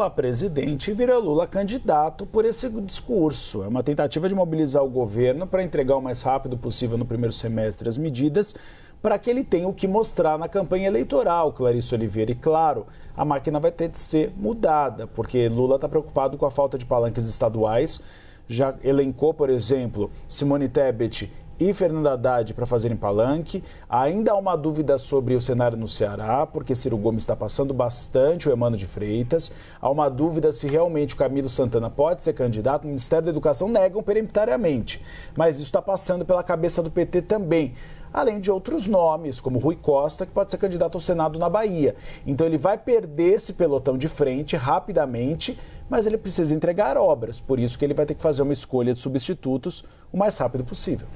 Lula presidente vira Lula candidato por esse discurso. É uma tentativa de mobilizar o governo para entregar o mais rápido possível no primeiro semestre as medidas para que ele tenha o que mostrar na campanha eleitoral, Clarice Oliveira. E claro, a máquina vai ter de ser mudada, porque Lula está preocupado com a falta de palanques estaduais. Já elencou, por exemplo, Simone Tebet e Fernando Haddad para fazerem palanque. Ainda há uma dúvida sobre o cenário no Ceará, porque Ciro Gomes está passando bastante o Emano de Freitas. Há uma dúvida se realmente o Camilo Santana pode ser candidato. O Ministério da Educação negam peremptoriamente, mas isso está passando pela cabeça do PT também. Além de outros nomes, como Rui Costa, que pode ser candidato ao Senado na Bahia. Então ele vai perder esse pelotão de frente rapidamente, mas ele precisa entregar obras. Por isso que ele vai ter que fazer uma escolha de substitutos o mais rápido possível.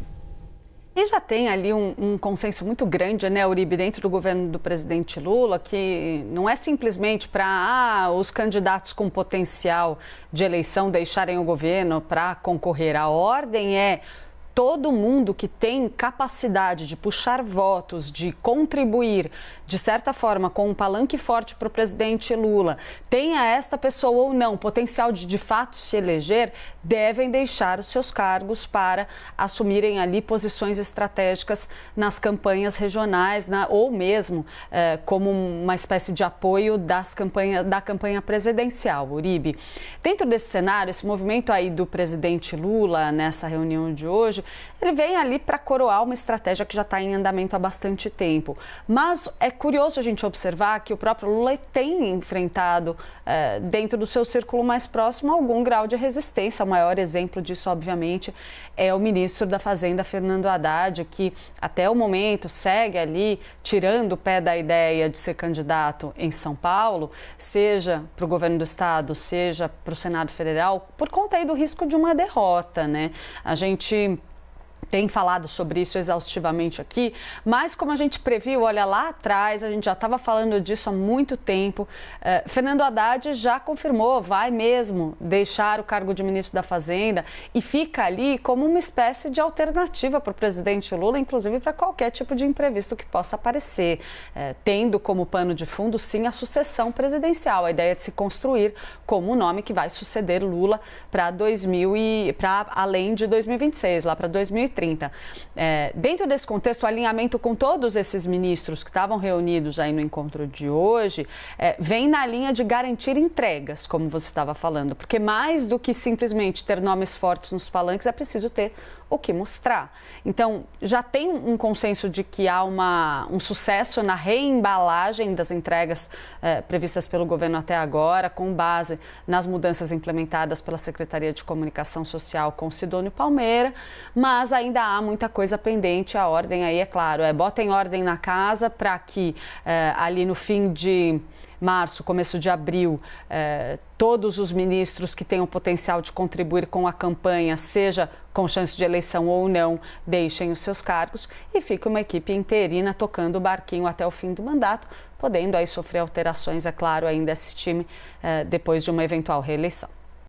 E já tem ali um consenso muito grande, né, Uribe, dentro do governo do presidente Lula, que não é simplesmente para os candidatos com potencial de eleição deixarem o governo para concorrer. A ordem é todo mundo que tem capacidade de puxar votos, de contribuir, de certa forma, com um palanque forte para o presidente Lula, tenha esta pessoa ou não potencial de fato se eleger, devem deixar os seus cargos para assumirem ali posições estratégicas nas campanhas regionais, ou mesmo como uma espécie de apoio da campanha presidencial, Uribe. Dentro desse cenário, esse movimento aí do presidente Lula nessa reunião de hoje, ele vem ali para coroar uma estratégia que já está em andamento há bastante tempo. Mas é curioso a gente observar que o próprio Lula tem enfrentado, dentro do seu círculo mais próximo, algum grau de resistência. O maior exemplo disso, obviamente, é o ministro da Fazenda, Fernando Haddad, que até o momento segue ali tirando o pé da ideia de ser candidato em São Paulo, seja para o governo do estado, seja para o Senado Federal, por conta aí do risco de uma derrota, né? A gente tem falado sobre isso exaustivamente aqui, mas como a gente previu, olha, lá atrás, a gente já estava falando disso há muito tempo, Fernando Haddad já confirmou, vai mesmo deixar o cargo de ministro da Fazenda e fica ali como uma espécie de alternativa para o presidente Lula, inclusive para qualquer tipo de imprevisto que possa aparecer, tendo como pano de fundo, sim, a sucessão presidencial, a ideia de se construir como o nome que vai suceder Lula para além de 2026, lá para 2030. Dentro desse contexto, o alinhamento com todos esses ministros que estavam reunidos aí no encontro de hoje vem na linha de garantir entregas, como você estava falando, porque mais do que simplesmente ter nomes fortes nos palanques, é preciso ter o que mostrar. Então, já tem um consenso de que há um sucesso na reembalagem das entregas previstas pelo governo até agora, com base nas mudanças implementadas pela Secretaria de Comunicação Social com Sidônio Palmeira, mas ainda há muita coisa pendente. A ordem aí, é claro, botem ordem na casa para que ali no fim de março, começo de abril, todos os ministros que tenham potencial de contribuir com a campanha, seja com chance de eleição ou não, deixem os seus cargos e fique uma equipe interina tocando o barquinho até o fim do mandato, podendo aí sofrer alterações, é claro, ainda esse time depois de uma eventual reeleição.